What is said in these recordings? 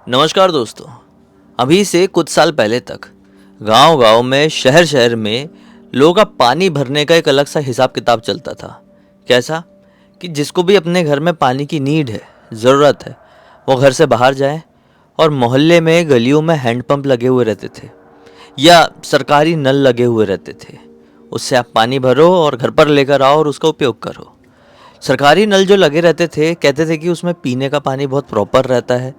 नमस्कार दोस्तों। अभी से कुछ साल पहले तक गांव-गांव में, शहर-शहर में लोगों का पानी भरने का एक अलग सा हिसाब किताब चलता था। कैसा? कि जिसको भी अपने घर में पानी की नीड है, ज़रूरत है, वो घर से बाहर जाए और मोहल्ले में, गलियों में हैंडपंप लगे हुए रहते थे या सरकारी नल लगे हुए रहते थे। उससे आप पानी भरो और घर पर लेकर आओ और उसका उपयोग करो। सरकारी नल जो लगे रहते थे, कहते थे कि उसमें पीने का पानी बहुत प्रॉपर रहता है,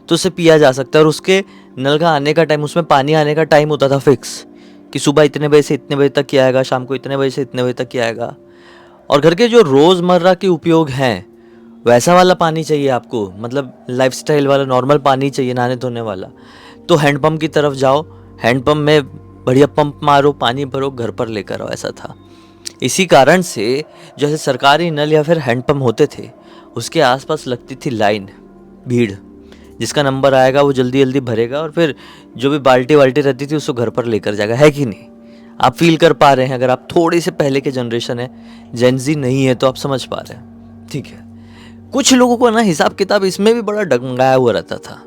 तो उसे पिया जा सकता है। और उसके नल का आने का टाइम, उसमें पानी आने का टाइम होता था फिक्स, कि सुबह इतने बजे से इतने बजे तक किया आएगा, शाम को इतने बजे से इतने बजे तक किया आएगा। और घर के जो रोज़मर्रा के उपयोग हैं, वैसा वाला पानी चाहिए आपको, मतलब लाइफस्टाइल वाला नॉर्मल पानी चाहिए, नहाने धोने वाला, तो हैंडपम्प की तरफ जाओ। हैंडपम्प में बढ़िया पंप मारो, पानी भरो, घर पर लेकर आओ, ऐसा था। इसी कारण से जैसे सरकारी नल या फिर हैंडपम्प होते थे, उसके आसपास लगती थी लाइन, भीड़। जिसका नंबर आएगा वो जल्दी जल्दी भरेगा और फिर जो भी बाल्टी वाल्टी रहती थी उसको घर पर लेकर जाएगा, है कि नहीं? आप फील कर पा रहे हैं? अगर आप थोड़े से पहले के जनरेशन है, जेनजी नहीं है, तो आप समझ पा रहे हैं, ठीक है। कुछ लोगों को ना हिसाब किताब इसमें भी बड़ा डगमगाया हुआ रहता था।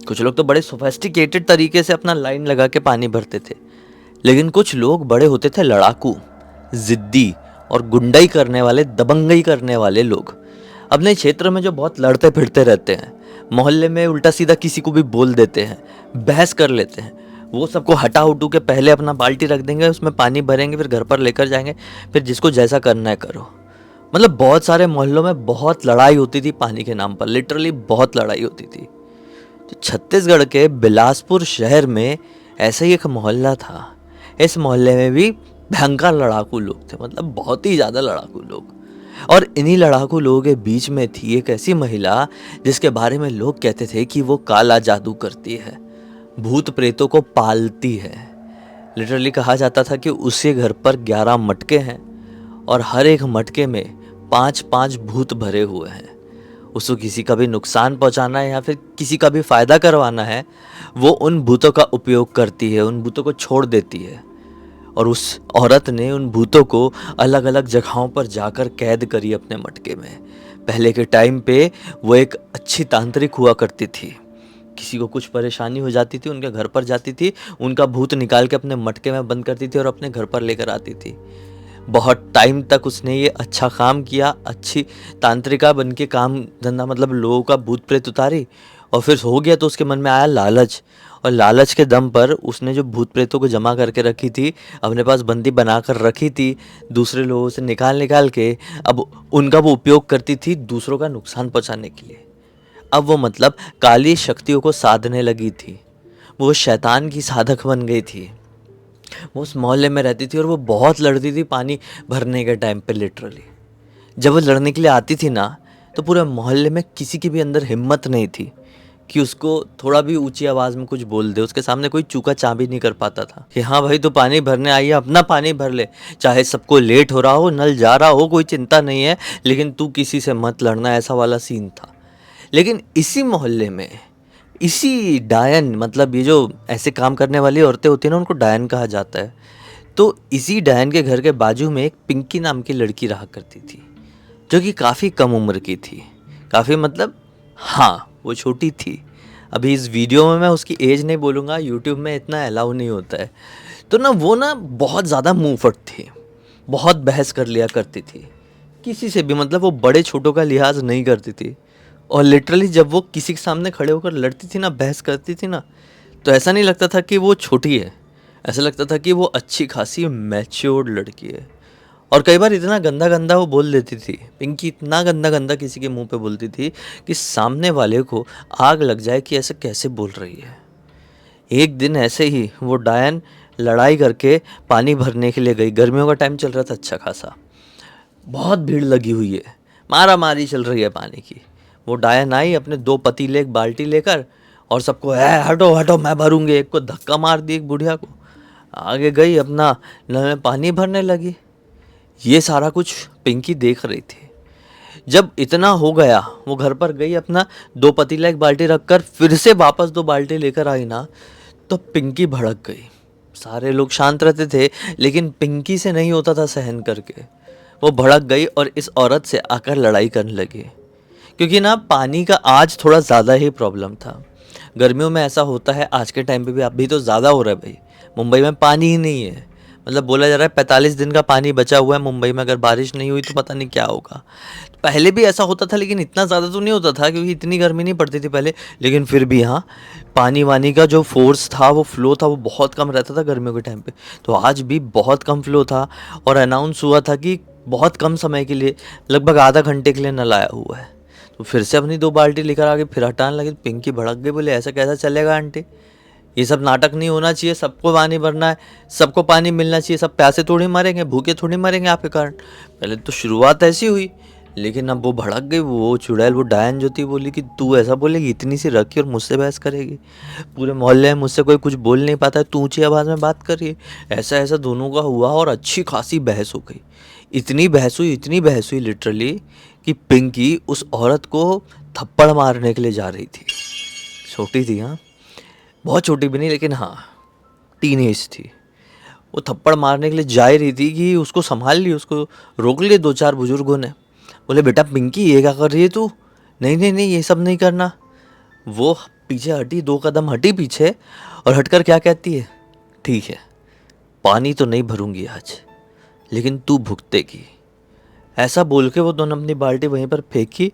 कुछ लोग तो बड़े सोफेस्टिकेटेड तरीके से अपना लाइन लगा के पानी भरते थे, लेकिन कुछ लोग बड़े होते थे लड़ाकू, जिद्दी और गुंडाई करने वाले, दबंगई करने वाले लोग। अपने क्षेत्र में जो बहुत लड़ते फिरते रहते हैं, मोहल्ले में उल्टा सीधा किसी को भी बोल देते हैं, बहस कर लेते हैं, वो सबको हटा उठू के पहले अपना बाल्टी रख देंगे, उसमें पानी भरेंगे, फिर घर पर लेकर जाएंगे, फिर जिसको जैसा करना है करो। मतलब बहुत सारे मोहल्लों में बहुत लड़ाई होती थी पानी के नाम पर, लिटरली बहुत लड़ाई होती थी। तो छत्तीसगढ़ के बिलासपुर शहर में ऐसा ही एक मोहल्ला था। इस मोहल्ले में भी भयंकर लड़ाकू लोग थे, मतलब बहुत ही ज़्यादा लड़ाकू लोग। और इन्हीं लड़ाकू लोगों के बीच में थी एक ऐसी महिला जिसके बारे में लोग कहते थे कि वो काला जादू करती है, भूत प्रेतों को पालती है। लिटरली कहा जाता था कि उसके घर पर 11 मटके हैं और हर एक मटके में 5-5 भूत भरे हुए हैं। उसको किसी का भी नुकसान पहुंचाना है या फिर किसी का भी फायदा करवाना है, वो उन भूतों का उपयोग करती है, उन भूतों को छोड़ देती है। और उस औरत ने उन भूतों को अलग अलग जगहों पर जाकर कैद करी अपने मटके में। पहले के टाइम पे वो एक अच्छी तांत्रिक हुआ करती थी। किसी को कुछ परेशानी हो जाती थी, उनके घर पर जाती थी, उनका भूत निकाल के अपने मटके में बंद करती थी और अपने घर पर लेकर आती थी। बहुत टाइम तक उसने ये अच्छा काम किया, अच्छी तांत्रिका बन के काम धंधा, मतलब लोगों का भूत प्रेत उतारी। और फिर हो गया तो उसके मन में आया लालच, और लालच के दम पर उसने जो भूत प्रेतों को जमा करके रखी थी, अपने पास बंदी बना कर रखी थी, दूसरे लोगों से निकाल निकाल के अब उनका वो उपयोग करती थी दूसरों का नुकसान पहुंचाने के लिए। अब वो मतलब काली शक्तियों को साधने लगी थी, वो शैतान की साधक बन गई थी। वो उस मोहल्ले में रहती थी और वो बहुत लड़ती थी पानी भरने के टाइम पे। लिटरली जब वो लड़ने के लिए आती थी ना, तो पूरे मोहल्ले में किसी की भी अंदर हिम्मत नहीं थी कि उसको थोड़ा भी ऊंची आवाज़ में कुछ बोल दे। उसके सामने कोई चूका चाबी नहीं कर पाता था कि हाँ भाई तो पानी भरने आई है, अपना पानी भर ले, चाहे सबको लेट हो रहा हो, नल जा रहा हो, कोई चिंता नहीं है, लेकिन तू किसी से मत लड़ना, ऐसा वाला सीन था। लेकिन इसी मोहल्ले में इसी डायन, मतलब ये जो ऐसे काम करने वाली औरतें होती हैं ना, उनको डायन कहा जाता है। तो इसी डायन के घर के बाजू में एक पिंकी नाम की लड़की रहा करती थी, जो कि काफ़ी कम उम्र की थी। काफ़ी मतलब, हाँ वो छोटी थी। अभी इस वीडियो में मैं उसकी एज नहीं बोलूँगा, यूट्यूब में इतना अलाउ नहीं होता है। तो ना वो ना बहुत ज़्यादा मुंहफट थी, बहुत बहस कर लिया करती थी किसी से भी, मतलब वो बड़े छोटों का लिहाज नहीं करती थी। और लिटरली जब वो किसी के सामने खड़े होकर लड़ती थी ना, बहस करती थी ना, तो ऐसा नहीं लगता था कि वो छोटी है, ऐसा लगता था कि वो अच्छी खासी मैच्योर्ड लड़की है। और कई बार इतना गंदा गंदा वो बोल देती थी, पिंकी इतना गंदा गंदा किसी के मुंह पे बोलती थी कि सामने वाले को आग लग जाए कि ऐसे कैसे बोल रही है। एक दिन ऐसे ही वो डायन लड़ाई करके पानी भरने के लिए गई। गर्मियों का टाइम चल रहा था अच्छा खासा, बहुत भीड़ लगी हुई है, मारा मारी चल रही है पानी की। वो डायन आई अपने 2 पतीले एक बाल्टी लेकर और सबको है हटो हटो मैं भरूंगी, एक को धक्का मार दी, एक बुढ़िया को। आगे गई, अपना नल में पानी भरने लगी। ये सारा कुछ पिंकी देख रही थी। जब इतना हो गया, वो घर पर गई, अपना 2 पतीला एक बाल्टी रखकर फिर से वापस 2 बाल्टी लेकर आई ना, तो पिंकी भड़क गई। सारे लोग शांत रहते थे, लेकिन पिंकी से नहीं होता था सहन करके। वो भड़क गई और इस औरत से आकर लड़ाई करने लगी, क्योंकि ना पानी का आज थोड़ा ज़्यादा ही प्रॉब्लम था। गर्मियों में ऐसा होता है, आज के टाइम पे भी अभी तो ज़्यादा हो रहा है भाई। मुंबई में पानी ही नहीं है, मतलब बोला जा रहा है 45 दिन का पानी बचा हुआ है मुंबई में, अगर बारिश नहीं हुई तो पता नहीं क्या होगा। पहले भी ऐसा होता था लेकिन इतना ज़्यादा तो नहीं होता था क्योंकि इतनी गर्मी नहीं पड़ती थी पहले, लेकिन फिर भी हाँ, पानी वानी का जो फोर्स था, वो फ्लो था, वो बहुत कम रहता था गर्मियों के टाइम पे। तो आज भी बहुत कम फ्लो था और अनाउंस हुआ था कि बहुत कम समय के लिए, लगभग आधा घंटे के लिए नल आया हुआ है। तो फिर से अपनी 2 बाल्टी लेकर आके फिर हटाने लगे। पिंकी भड़क गई, बोले ऐसा कैसा चलेगा आंटी, ये सब नाटक नहीं होना चाहिए, सबको पानी भरना है, सबको पानी मिलना चाहिए, सब प्यासे थोड़ी मरेंगे, भूखे थोड़ी मरेंगे आपके कारण। पहले तो शुरुआत ऐसी हुई, लेकिन अब वो भड़क गई, वो चुड़ैल, वो डायन जो थी, बोली कि तू ऐसा बोलेगी, इतनी सी रखी और मुझसे बहस करेगी, पूरे मोहल्ले में मुझसे कोई कुछ बोल नहीं पाता है, तू ऊँची आवाज़ में बात कर रही है। ऐसा ऐसा दोनों का हुआ और अच्छी खासी बहस हो गई। इतनी बहस हुई लिटरली कि पिंकी उस औरत को थप्पड़ मारने के लिए जा रही थी। छोटी थी हाँ, बहुत छोटी भी नहीं, लेकिन हाँ टीनेज थी। वो थप्पड़ मारने के लिए जा ही रही थी कि उसको संभाल ली, उसको रोक लिए 2-4 बुजुर्गों ने। बोले बेटा पिंकी ये क्या कर रही है तू, नहीं नहीं नहीं ये सब नहीं करना। वो पीछे हटी, 2 कदम हटी पीछे, और हटकर क्या कहती है, ठीक है पानी तो नहीं भरूंगी आज, लेकिन तू भुगतेगी। ऐसा बोल के वो दोनों अपनी बाल्टी वहीं पर फेंकी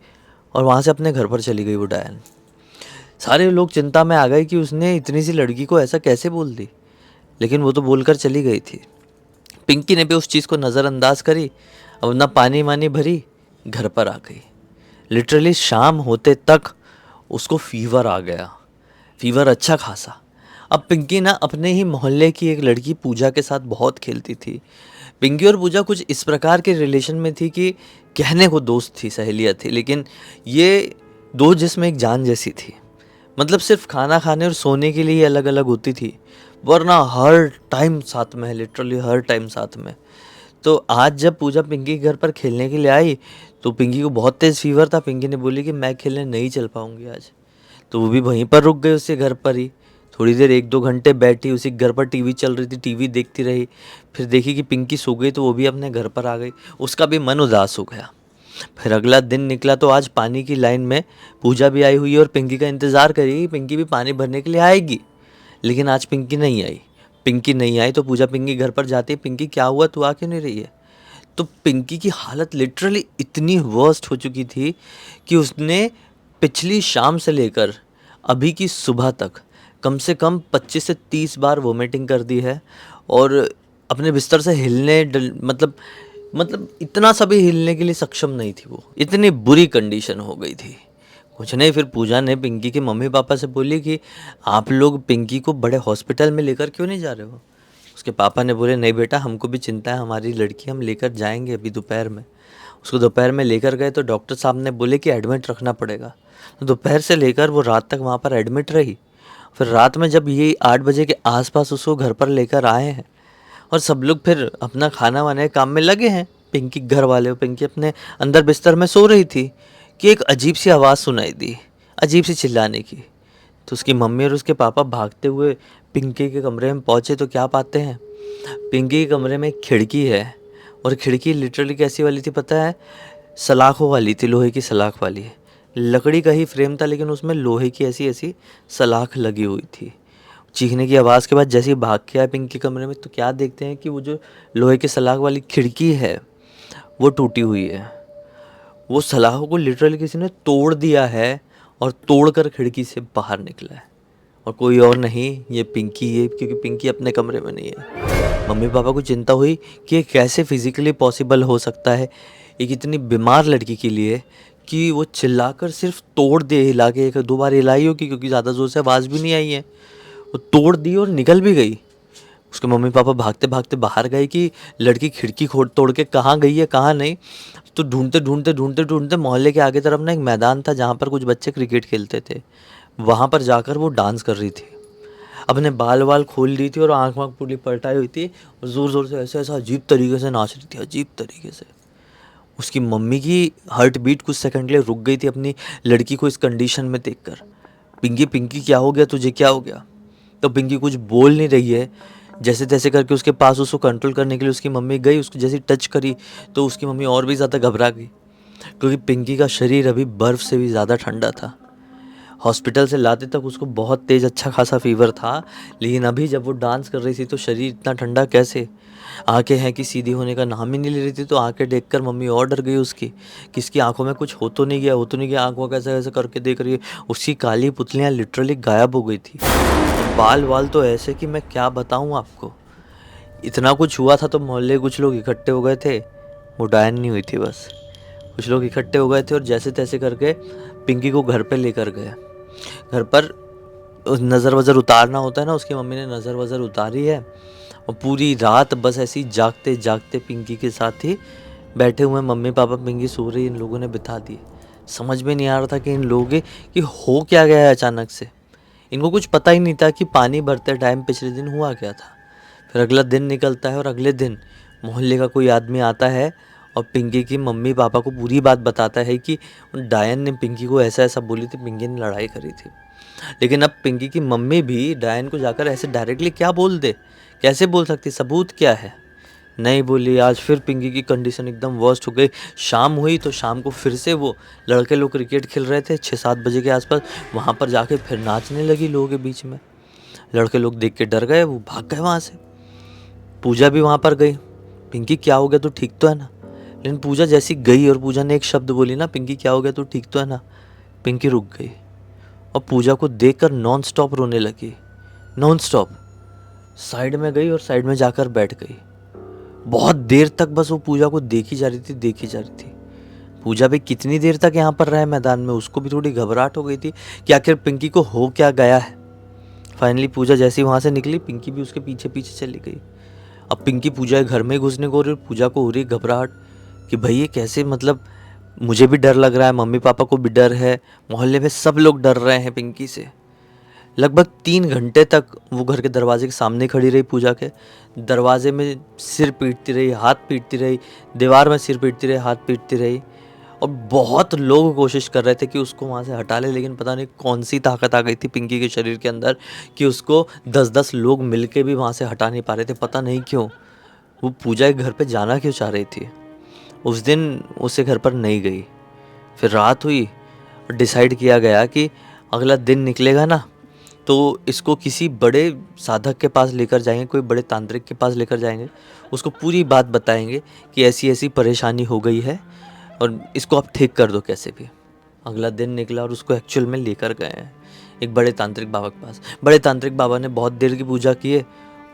और वहाँ से अपने घर पर चली गई वो डायन। सारे लोग चिंता में आ गए कि उसने इतनी सी लड़की को ऐसा कैसे बोल दी, लेकिन वो तो बोलकर चली गई थी। पिंकी ने भी उस चीज़ को नज़रअंदाज करी, अब ना पानी वानी भरी, घर पर आ गई। लिटरली शाम होते तक उसको फीवर आ गया, फीवर अच्छा खासा। अब पिंकी ना अपने ही मोहल्ले की एक लड़की पूजा के साथ बहुत खेलती थी। पिंकी और पूजा कुछ इस प्रकार के रिलेशन में थी कि कहने को दोस्त थी, सहेलियाँ थी, लेकिन ये दो जिसमें एक जान जैसी थी। मतलब सिर्फ खाना खाने और सोने के लिए अलग अलग होती थी, वरना हर टाइम साथ में है, लिटरली हर टाइम साथ में। तो आज जब पूजा पिंकी के घर पर खेलने के लिए आई तो पिंकी को बहुत तेज़ फीवर था। पिंकी ने बोली कि मैं खेलने नहीं चल पाऊंगी आज, तो वो भी वहीं पर रुक गई, उसके घर पर ही थोड़ी देर 1-2 घंटे बैठी। उसी घर पर टीवी चल रही थी, टीवी देखती रही। फिर देखी कि पिंकी सो गई तो वो भी अपने घर पर आ गई, उसका भी मन उदास हो गया। फिर अगला दिन निकला तो आज पानी की लाइन में पूजा भी आई हुई है और पिंकी का इंतज़ार करेगी, पिंकी भी पानी भरने के लिए आएगी। लेकिन आज पिंकी नहीं आई। पिंकी नहीं आई तो पूजा पिंकी घर पर जाती है, पिंकी क्या हुआ, तू आ क्यों नहीं रही है। तो पिंकी की हालत लिटरली इतनी वर्स्ट हो चुकी थी कि उसने पिछली शाम से लेकर अभी की सुबह तक कम से कम 25 से 30 बार वोमिटिंग कर दी है, और अपने बिस्तर से मतलब इतना सा भी हिलने के लिए सक्षम नहीं थी। वो इतनी बुरी कंडीशन हो गई थी। कुछ नहीं, फिर पूजा ने पिंकी के मम्मी पापा से बोली कि आप लोग पिंकी को बड़े हॉस्पिटल में लेकर क्यों नहीं जा रहे हो। उसके पापा ने बोले नहीं बेटा, हमको भी चिंता है, हमारी लड़की, हम लेकर जाएंगे अभी दोपहर में। उसको दोपहर में लेकर गए तो डॉक्टर साहब ने बोले कि एडमिट रखना पड़ेगा। तो दोपहर से लेकर वो रात तक वहाँ पर एडमिट रही। फिर रात में जब ये 8 बजे के आसपास उसको घर पर लेकर आए हैं और सब लोग फिर अपना खाना वाने काम में लगे हैं, पिंकी घर वाले, पिंकी अपने अंदर बिस्तर में सो रही थी कि एक अजीब सी आवाज़ सुनाई दी, अजीब सी चिल्लाने की। तो उसकी मम्मी और उसके पापा भागते हुए पिंकी के कमरे में पहुँचे तो क्या पाते हैं, पिंकी के कमरे में एक खिड़की है, और खिड़की लिटरली कैसी वाली थी पता है, सलाखों वाली थी, लोहे की सलाख वाली। लकड़ी का ही फ्रेम था लेकिन उसमें लोहे की ऐसी ऐसी सलाख लगी हुई थी। चीखने की आवाज़ के बाद जैसे ही भाग के आए पिंकी के कमरे में तो क्या देखते हैं कि वो जो लोहे की सलाख वाली खिड़की है वो टूटी हुई है। वो सलाखों को लिटरली किसी ने तोड़ दिया है और तोड़कर खिड़की से बाहर निकला है, और कोई और नहीं, ये पिंकी है, क्योंकि पिंकी अपने कमरे में नहीं है। मम्मी पापा को चिंता हुई कि ये कैसे फिजिकली पॉसिबल हो सकता है एक इतनी बीमार लड़की के लिए कि वो चिल्लाकर सिर्फ तोड़ दे, हिला के 1-2 बार हिलाई होगी क्योंकि ज़्यादा ज़ोर से आवाज़ भी नहीं आई है, वो तोड़ दी और निकल भी गई। उसके मम्मी पापा भागते भागते बाहर गए कि लड़की खिड़की खोद तोड़ के कहाँ गई है कहाँ नहीं। तो ढूंढते मोहल्ले के आगे तरफ ना एक मैदान था जहाँ पर कुछ बच्चे क्रिकेट खेलते थे, वहाँ पर जाकर वो डांस कर रही थी, अपने बाल वाल खोल दी थी और आँख वाँख पूरी पलटाई हुई थी और ज़ोर ज़ोर से ऐसा ऐसा अजीब तरीके से नाच रही थी, अजीब तरीके से। उसकी मम्मी की हार्ट बीट कुछ सेकंड के लिए रुक गई थी अपनी लड़की को इस कंडीशन में देखकर। पिंकी पिंकी क्या हो गया तुझे, क्या हो गया। तो पिंकी कुछ बोल नहीं रही है। जैसे तैसे करके उसके पास उसको कंट्रोल करने के लिए उसकी मम्मी गई, उसको जैसे टच करी तो उसकी मम्मी और भी ज़्यादा घबरा गई क्योंकि पिंकी का शरीर अभी बर्फ़ से भी ज़्यादा ठंडा था। हॉस्पिटल से लाते तक उसको बहुत तेज़ अच्छा खासा फीवर था, लेकिन अभी जब वो डांस कर रही थी तो शरीर इतना ठंडा कैसे? आँखें हैं कि सीधी होने का नाम ही नहीं ले रही थी, तो आँखें देखकर मम्मी और डर गई उसकी, कि इसकी आँखों में कुछ हो तो नहीं गया, हो तो नहीं गया, आँख वो कैसे-कैसे करके देख रही है। उसकी काली पुतलियाँ लिटरली गायब हो गई थी। बाल-वाल तो ऐसे कि मैं क्या बताऊँ आपको। इतना कुछ हुआ था तो मोहल्ले के कुछ लोग इकट्ठे हो गए थे, वो डायन नहीं हुई थी बस। कुछ लोग इकट्ठे हो गए थे और जैसे-तैसे करके पिंकी को घर पे लेकर गए। घर पर नज़र-वज़र उतारना होता है ना, उसकी मम्मी ने नज़र-वज़र उतारी है और पूरी रात बस ऐसे ही जागते-जागते पिंकी के साथ ही बैठे हुए मम्मी-पापा, पिंकी सो रही, इन लोगों ने बिठा दिए। समझ में नहीं आ रहा था कि इन लोगों के कि हो क्या गया है अचानक से। इनको कुछ पता ही नहीं था कि पानी भरते टाइम पिछले दिन हुआ क्या था। फिर अगला दिन निकलता है और अगले दिन मोहल्ले का कोई आदमी आता है और पिंकी की मम्मी पापा को पूरी बात बताता है कि डायन ने पिंकी को ऐसा ऐसा बोली थी, पिंकी ने लड़ाई करी थी। लेकिन अब पिंकी की मम्मी भी डायन को जाकर ऐसे डायरेक्टली क्या बोल दे, कैसे बोल सकती, सबूत क्या है? नहीं बोली। आज फिर पिंकी की कंडीशन एकदम वर्स्ट हो गई। शाम हुई तो शाम को फिर से वो लड़के लोग क्रिकेट खेल रहे थे 6-7 बजे के आसपास, वहाँ पर जाके फिर नाचने लगी लोगों के बीच में। लड़के लोग देख के डर गए, वो भाग गए वहाँ से। पूजा भी वहाँ पर गई, पिंकी क्या हो गया, तू ठीक तो है ना? लेकिन पूजा जैसी गई और पूजा ने एक शब्द बोली ना, पिंकी क्या हो गया, तू ठीक तो है ना? पिंकी रुक गई और पूजा को देखकर नॉन स्टॉप रोने लगी, नॉन स्टॉप। साइड में गई और साइड में जाकर बैठ गई। बहुत देर तक बस वो पूजा को देखी जा रही थी, देखी जा रही थी। पूजा भी कितनी देर तक यहाँ पर रहे मैदान में, उसको भी थोड़ी घबराहट हो गई थी कि आखिर पिंकी को हो क्या गया है। फाइनली पूजा जैसे ही वहाँ से निकली, पिंकी भी उसके पीछे पीछे चली गई। अब पिंकी पूजा के घर में घुसने को हो रही, पूजा को हो रही घबराहट कि भाई ये कैसे, मतलब मुझे भी डर लग रहा है, मम्मी पापा को भी डर है, मोहल्ले में सब लोग डर रहे हैं पिंकी से। लगभग 3 घंटे तक वो घर के दरवाजे के सामने खड़ी रही, पूजा के दरवाजे में सिर पीटती रही, हाथ पीटती रही, दीवार में सिर पीटती रही, हाथ पीटती रही। और बहुत लोग कोशिश कर रहे थे कि उसको वहाँ से हटा ले, लेकिन पता नहीं कौन सी ताकत आ गई थी पिंकी के शरीर के अंदर कि उसको 10-10 लोग मिलके भी वहाँ से हटा नहीं पा रहे थे। पता नहीं क्यों वो पूजा के घर पे जाना क्यों चाह रही थी। उस दिन उसे घर पर नहीं गई। फिर रात हुई और डिसाइड किया गया कि अगला दिन निकलेगा ना, तो इसको किसी बड़े साधक के पास लेकर जाएंगे, कोई बड़े तांत्रिक के पास लेकर जाएंगे, उसको पूरी बात बताएंगे कि ऐसी ऐसी परेशानी हो गई है और इसको आप ठीक कर दो कैसे भी। अगला दिन निकला और उसको एक्चुअल में लेकर गए हैं एक बड़े तांत्रिक बाबा के पास। बड़े तांत्रिक बाबा ने बहुत देर की पूजा की है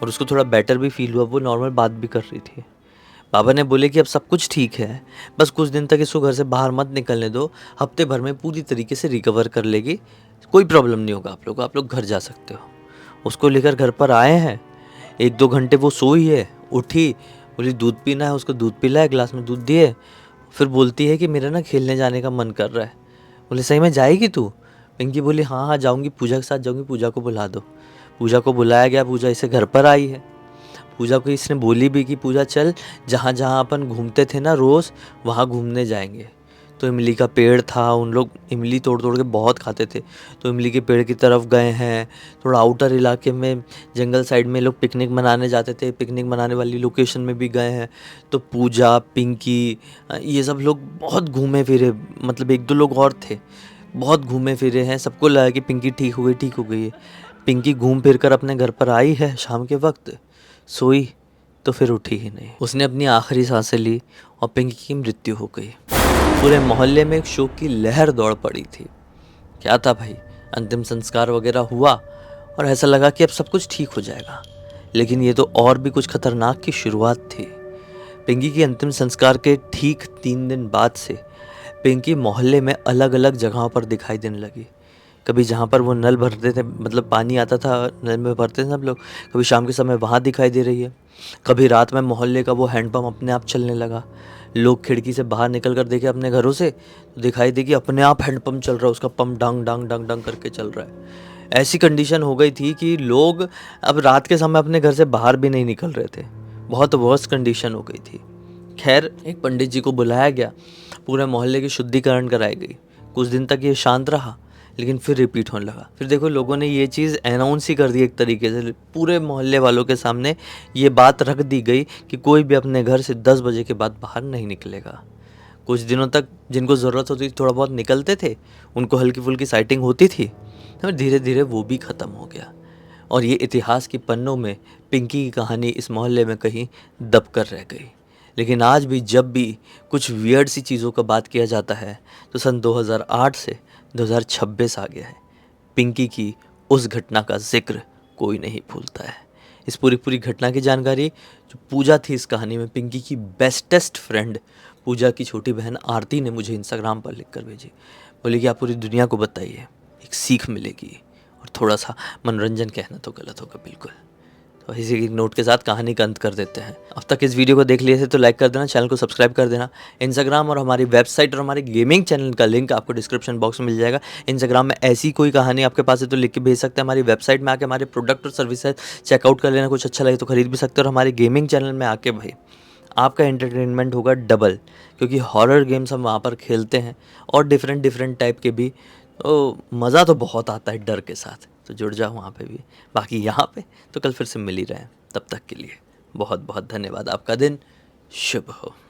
और उसको थोड़ा बेटर भी फील हुआ, वो नॉर्मल बात भी कर रही थी। बाबा ने बोले कि अब सब कुछ ठीक है, बस कुछ दिन तक इसको घर से बाहर मत निकलने दो, हफ्ते भर में पूरी तरीके से रिकवर कर लेगी, कोई प्रॉब्लम नहीं होगा आप लोग घर जा सकते हो। उसको लेकर घर पर आए हैं, 1-2 घंटे वो सोई है, उठी, बोली दूध पीना है, उसको दूध पिलाया, गिलास में दूध दिए। फिर बोलती है कि मेरा ना खेलने जाने का मन कर रहा है। बोले सही में जाएगी तू? पिंकी बोली हाँ हाँ जाऊँगी, पूजा के साथ जाऊँगी, पूजा को बुला दो। पूजा को बुलाया गया, पूजा इसे घर पर आई है। पूजा को इसने बोली भी कि पूजा चल, जहाँ जहाँ अपन घूमते थे ना रोज़, वहाँ घूमने जाएंगे। तो इमली का पेड़ था, उन लोग इमली तोड़ तोड़ के बहुत खाते थे, तो इमली के पेड़ की तरफ गए हैं। थोड़ा आउटर इलाके में जंगल साइड में लोग पिकनिक मनाने जाते थे, पिकनिक मनाने वाली लोकेशन में भी गए हैं। तो पूजा, पिंकी, ये सब लोग बहुत घूमे फिरे, मतलब 1-2 लोग और थे, बहुत घूमे फिरे हैं। सबको लगा कि पिंकी ठीक हो गई, ठीक हो गई है। पिंकी घूम फिर कर अपने घर पर आई है शाम के वक्त, सोई तो फिर उठी ही नहीं। उसने अपनी आखिरी सांसें ली और पिंकी की मृत्यु हो गई। पूरे मोहल्ले में एक शोक की लहर दौड़ पड़ी थी। क्या था भाई, अंतिम संस्कार वगैरह हुआ और ऐसा लगा कि अब सब कुछ ठीक हो जाएगा, लेकिन ये तो और भी कुछ खतरनाक की शुरुआत थी। पिंकी के अंतिम संस्कार के ठीक 3 दिन बाद से पिंकी मोहल्ले में अलग अलग जगहों पर दिखाई देने लगी। कभी जहाँ पर वो नल भरते थे, मतलब पानी आता था नल में भरते थे सब लोग, कभी शाम के समय वहाँ दिखाई दे रही है। कभी रात में मोहल्ले का वो हैंडपम्प अपने आप चलने लगा। लोग खिड़की से बाहर निकल कर देखे अपने घरों से, तो दिखाई दे कि अपने आप हैंडपम्प चल रहा है, उसका पंप डंग डंग डंग डंग करके चल रहा है। ऐसी कंडीशन हो गई थी कि लोग अब रात के समय अपने घर से बाहर भी नहीं निकल रहे थे। बहुत वर्स्ट कंडीशन हो गई थी। खैर एक पंडित जी को बुलाया गया, पूरे मोहल्ले की शुद्धिकरण कराई गई। कुछ दिन तक ये शांत रहा, लेकिन फिर रिपीट होने लगा। फिर देखो लोगों ने ये चीज़ अनाउंस ही कर दी एक तरीके से, पूरे मोहल्ले वालों के सामने ये बात रख दी गई कि कोई भी अपने घर से 10 बजे के बाद बाहर नहीं निकलेगा। कुछ दिनों तक जिनको ज़रूरत होती थी थोड़ा बहुत निकलते थे, उनको हल्की फुल्की साइटिंग होती थी, और धीरे धीरे वो भी ख़त्म हो गया। और ये इतिहास के पन्नों में पिंकी की कहानी इस मोहल्ले में कहीं दब कर रह गई। लेकिन आज भी जब भी कुछ वियर्ड सी चीज़ों का बात किया जाता है तो सन 2008 से 2026 आ गया है, पिंकी की उस घटना का जिक्र कोई नहीं भूलता है। इस पूरी पूरी घटना की जानकारी जो पूजा थी इस कहानी में, पिंकी की बेस्टेस्ट फ्रेंड पूजा की छोटी बहन आरती ने मुझे इंस्टाग्राम पर लिख कर भेजी। बोली कि आप पूरी दुनिया को बताइए, एक सीख मिलेगी और थोड़ा सा मनोरंजन, कहना तो गलत होगा बिल्कुल। तो इसी नोट के साथ कहानी का अंत कर देते हैं। अब तक इस वीडियो को देख लिए थे तो लाइक कर देना, चैनल को सब्सक्राइब कर देना। इंस्टाग्राम और हमारी वेबसाइट और हमारे गेमिंग चैनल का लिंक आपको डिस्क्रिप्शन बॉक्स में मिल जाएगा। इंस्टाग्राम में ऐसी कोई कहानी आपके पास है तो लिख के भेज सकते हैं। हमारी वेबसाइट में आके हमारे प्रोडक्ट और सर्विसेज चेकआउट कर लेना, कुछ अच्छा लगे तो खरीद भी सकते हो। और हमारे गेमिंग चैनल में आके भाई आपका एंटरटेनमेंट होगा डबल, क्योंकि हॉरर गेम्स हम वहाँ पर खेलते हैं और डिफरेंट डिफरेंट टाइप के भी। तो मज़ा तो बहुत आता है डर के साथ, तो जुड़ जाओ वहाँ पे भी। बाकी यहाँ पे तो कल फिर से मिल ही रहे हैं, तब तक के लिए बहुत बहुत धन्यवाद। आपका दिन शुभ हो।